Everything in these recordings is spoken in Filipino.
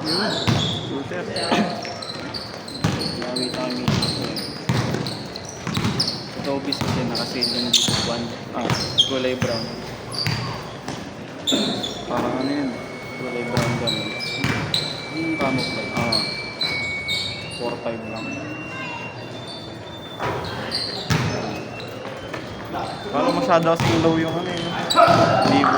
Yun. Shooter. Nakawita kami dito. Ito obis kasi nakasale yung dito 1. Ah, Kulay brown. parang ano yun. Kulay brown ganun. Yung camouflage. Ah, 4-5 lang. parang masyado kasing low yung ano yun. Libo.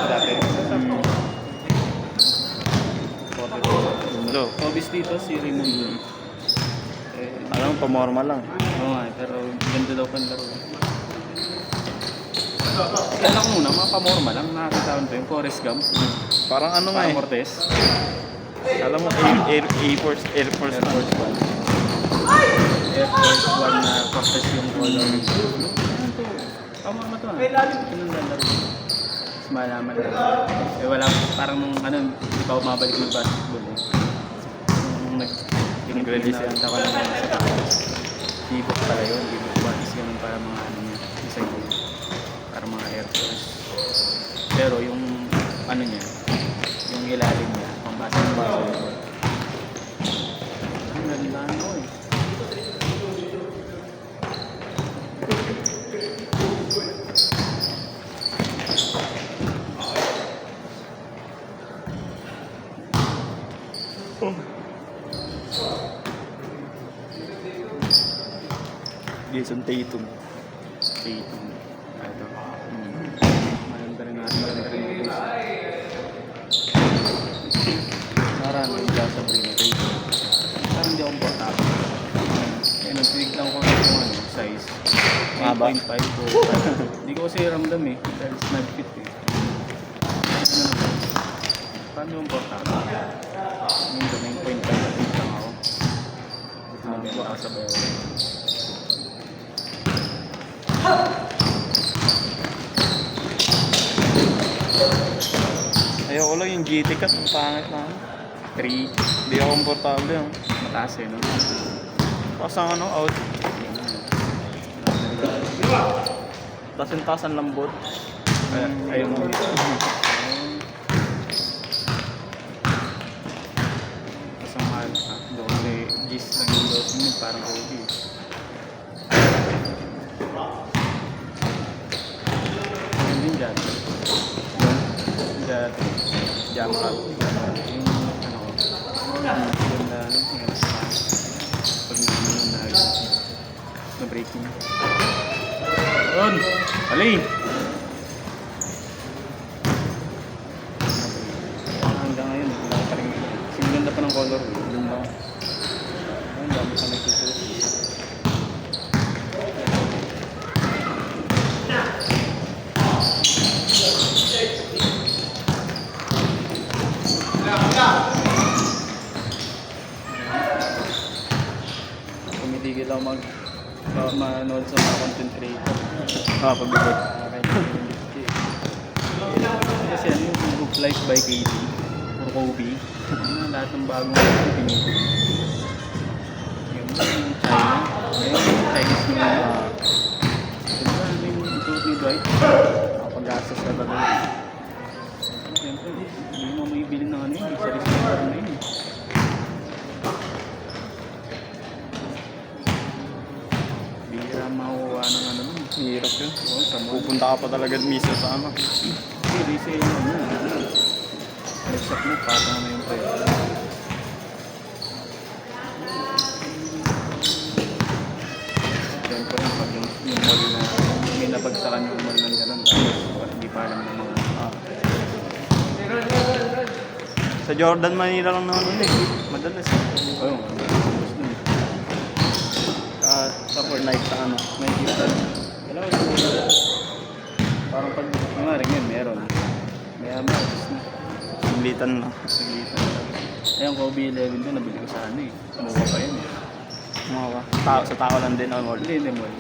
Dati. 44. Low. Obis dito si Raymond. Alam mo, pamorma lang. Oo nga, pero ganda daw pang laro. Kala ko muna, mga pamorma lang. Nakakita ko yung Forrest Gump. Parang ano nga Parang eh. Mortes. Alam mo, Air Force Air Force 1. Air Force 1 na Cortez yung color. Ano to? Pamorma to ah. Ganun lang laro. Mas malaman lang. Eh wala, parang ano, hindi pa ako mabalik ng basketball eh. Nung Nag-release yan. ako lang sa D-book pala yun. D-book 1 is ganun para mga ano niya. Isa yun. Para mga Air Force. Pero yung ano niya, yung ilalim niya, pang basketball. Ang ganda ko eh. Jason Tatum. Tatum. Ito. Maganda rin natin. Maganda rin yung base. Marami yung sa Brina Tatum. Parang hindi ako portable. Kaya nagtinignan ko yung ano, size. Mahaba. 8.5 o 5. Hindi ko kasi ramdam eh. Dahil snag fit eh. Ano naman? Paano yung portable? Yung 9.5 lang ako. Ito na ba ako sa bayaw? Ayoko lang yung GT cut. Ang pangit na ano. 3. Hindi ako komportable yun. Mataas eh, no? Tapos ang ano, out. Tasin-tasan lambot. Ayaw mo dito. Tapos ang mahal pa. Doon may gis lang yung dos mo. Parang OB. Ayun din dyan. Dyan. Jam up. Yung ano ko. Yung na ano. Yung pag na breaking. Yun! Ali! Hanggang ngayon, wala pa rin. Kasi ganda pa ng color. Yun lang. Ayun, dami pa nagsusuot. Tumitigil ako manood sa mga content creator. Pabigot. Kasi ano yung group life by KD or Kobe. Lahat ng bagong pinito. Yung China. Yung Chinese New Year. Diba ano yung suot ni Dwight? Nakapag-access na talaga. Siyempre, hindi mo maibili ng ano yun. Sa receiver na yun. Bihira makukuha ng ano nun. Hirap yun. Oo, sa mall. Pupunta ka pa talaga mismo sa ano. Hindi, resale mo na. Nag-shop mo, patong na yung presyo. Siyempre, pag yung mall na may nabagsakan yung mall ng gano'n, tapos hindi pa alam ng mga Sa Jordan, Manila lang naman ulit. Madalas. ayun, tapos nun. Sa Fortnite sa ano. May gift. Kailangan ko parang pag nga rin yun, meron. May tapos na. Singlitan lang. Saglitan. Ayun, Kobe 11 ko, nabili ko sa ano eh. Sumuha pa yun eh. Mga ka. Sa tao lang din ang mall. Hindi mall.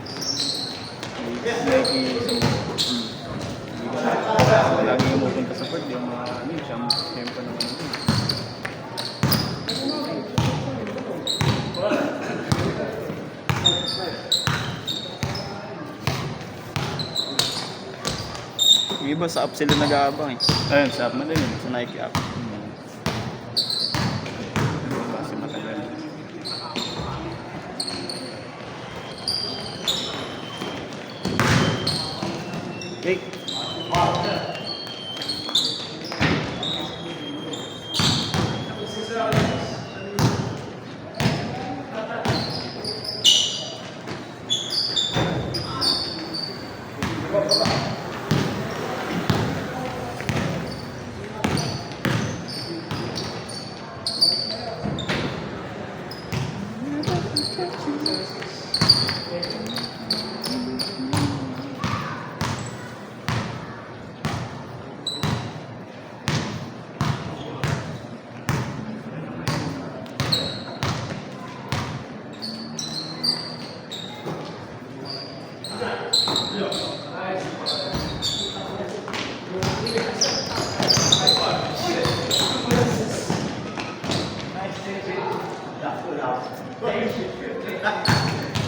Nike sumuha. Hindi ko na. Lagi yung pupunta sa port, yung mga ano eh, siyempre naman ito. Yung iba sa app sila nag-aabang eh. Ayun, sa app mo din. Sa Nike app. Kasi matagal. Cake.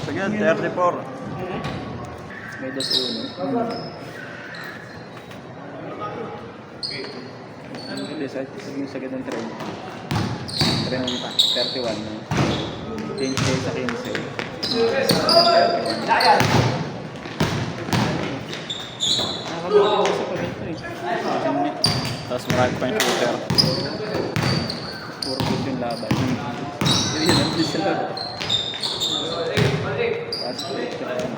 Sige, 34. May 2-1. Hindi, sa ganang trend. Trend pa, 31. No? Change kayo sa 15. 31. Nakakabalik ako sa pag-ito eh. Tapos marami pa yung shooter. Puro good yung laban. Hindi yan, ang please sila. Fast break ka lang.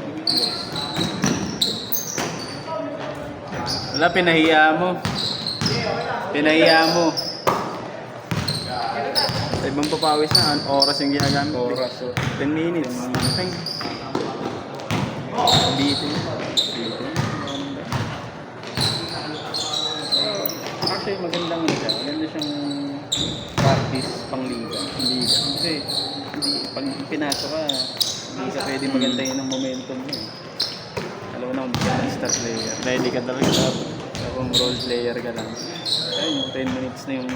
Wala, pinahiya mo. Pinahiya mo. Sa ibang papawis na, oras yung ginagamit. Oras, oh. 10 minutes. Thank. Bitin. Actually, magandang siya. Maganda siyang practice pang liga. Kasi, hindi, pag pinasok ka, hindi ka pwede magantayin ng momentum mo eh. Alam mo na kung ka ng star player. Ready ka talaga dapat. So, kung role player ka lang. Ayun, yung 10 minutes na yung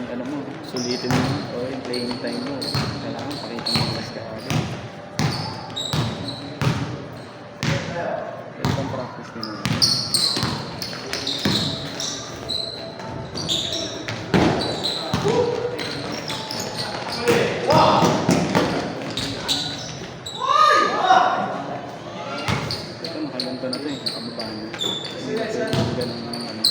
ano mo. Sulitin mo. O yung playing time mo. Kailangan pakita mo mas ka agad. Ito pang practice din mo. Ito, nakaganto na ito eh. Nakababa niya. Ganun ang ano.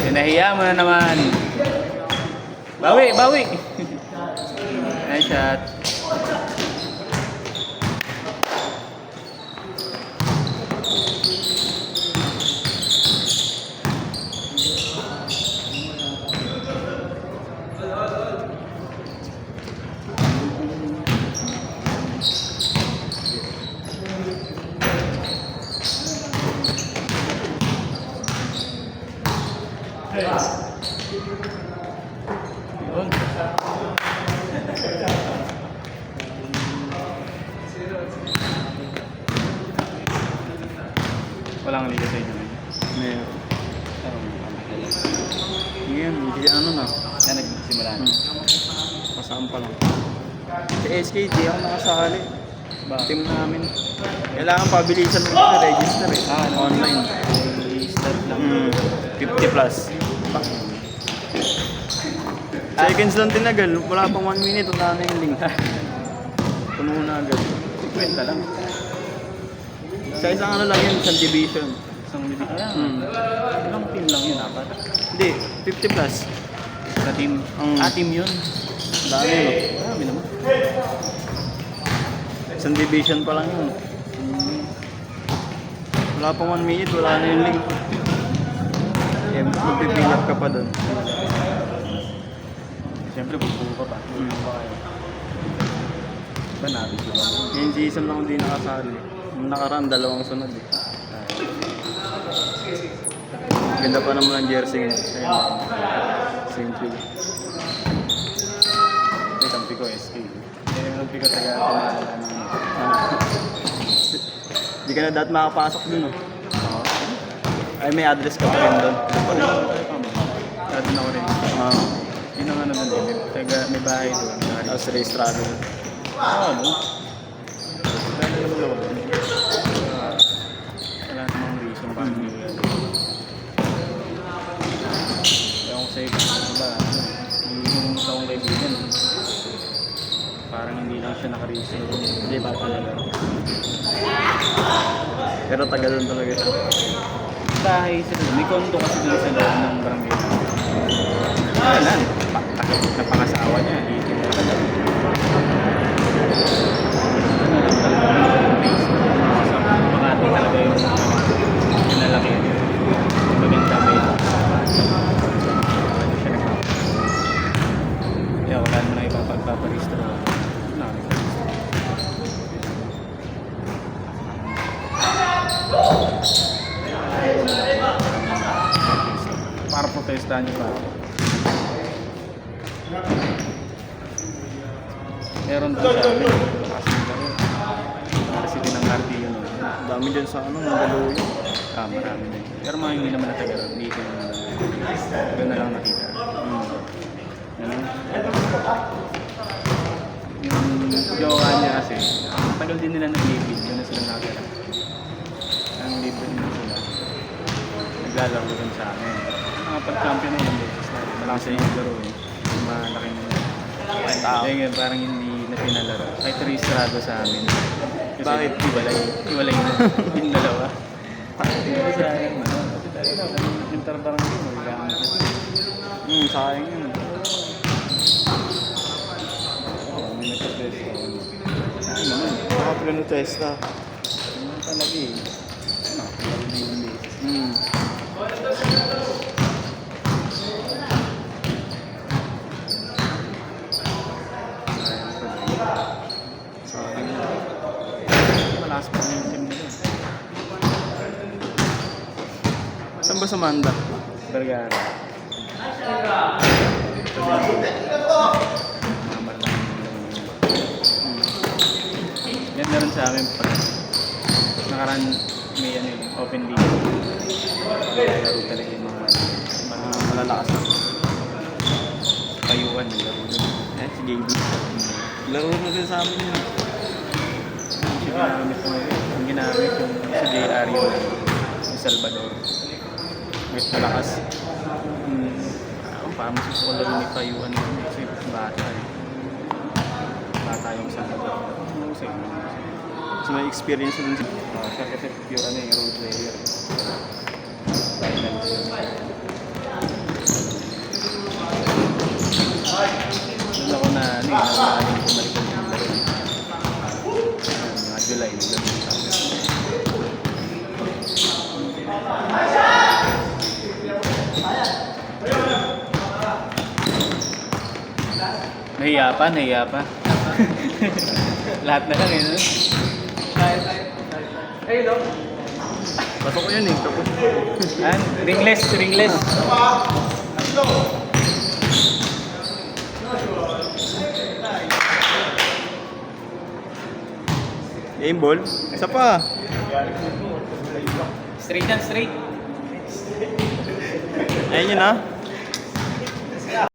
Pinahiya mo na naman. Bawi, bawi. Nice shot. Yun. Walang liga sa inyo. Meron. Pero Yan, hindi ano na. yan nagsimula na. Kasama pa lang. Sa SKT ako nakasali. Ba? Team namin. Kailangan pabilisan mo kasi register eh. Ano? Online. I-start lang. 50 plus. Seconds lang tinagal. Wala pang 1 minute. Wala na yung link. Puno na agad. Kwenta lang. Sa isang ano lang yun, isang division. Isang libig. Hmm. Ilang team lang yun, apat? Hindi, 50 plus. Sa team? Team yun. Dami no? Marami naman. Isang division pa lang yun. Wala pang 1 minute, wala na yung link. Eh, magpipill up ka pa doon. Siyempre, bubuo ka pa. Ba natin sila? Yung season lang hindi nakasali. Yung nakaraan, 2 sunod eh. Ganda pa naman ang jersey ngayon. Ayun. Simple. Ito, tampi ko SK. Tampi ko taga Tinala ng... Hindi ka na dati makapasok dun oh. Oo. Ay, may address ka pa rin doon. Dati na ako rin. Yun ang ano doon eh. May bahay doon. Tapos rehistrado. Ano? Dati naman ako doon. Wala namang reason pa hindi yan. Kaya kung sa'yo, diba, yung sa akong kaibigan, parang hindi lang siya nakaregister doon. Hindi pa talaga. Pero taga doon talaga siya. Bahay sila doon. May konto kasi doon sa loob ng barangay. Wala. Napangasawa niya. Dito na talaga. Ano lang talaga. Makati talaga yung pinalaki niya. Maganda ba yun? Ano siya nagpapalaki. Kaya wala naman na ipapagpaparistro. Para protestahan niyo pa ako. Meron doon sa amin. Kasi din ang RT yun. Dami dyan sa ano, Mandaluyong. Marami din. Pero mga hindi naman natagal. Dito naman. Doon na lang nakita. Ano? Yung jowa niya kasi, tagal din nila nag-live. Doon na sila nakita. Ang libre din sila. Naglalaro din sa amin. Mga pag-champion na yung beses na. Malakas sa yung laro eh. Malaki na yun. Kaya parang hindi na pinalaro. Kahit rehistrado sa amin. Kasi bakit? Iwalay na. Yung dalawa. Hindi sa akin. Kasi talaga, yung tarbarang yun. Magagamit na. Sayang yun. May nagpa-test ako. Ano naman? Nakaprotesta. Ano talaga eh. Ano? Hindi yung beses. Malakas pa rin yung team nila. Saan ba sa Manda? Vergara. Yan na rin sa amin pag nakaraan may ano yun, open league. Laro talaga yung mga Malalakas na. kayuan. Laro dun. Si JB. Laro na din sa amin yun. Ang ginamit yung sa JR yun, yung Salvador. With malakas. Parang masusuko laro ni Payuan yun kasi bata eh. Bata yung Salvador. Kasi So may experience din siya. siya kasi pure ano yung role player. Finals yun. Doon ako na ano yung namahaling bumalik ng laro. Mga July, laro sa akin. Nahiya pa. Lahat na lang eh, no? Pasok ko yun eh. Tapos Ringless. game ball. Isa pa. Straight. Ayun yun ah.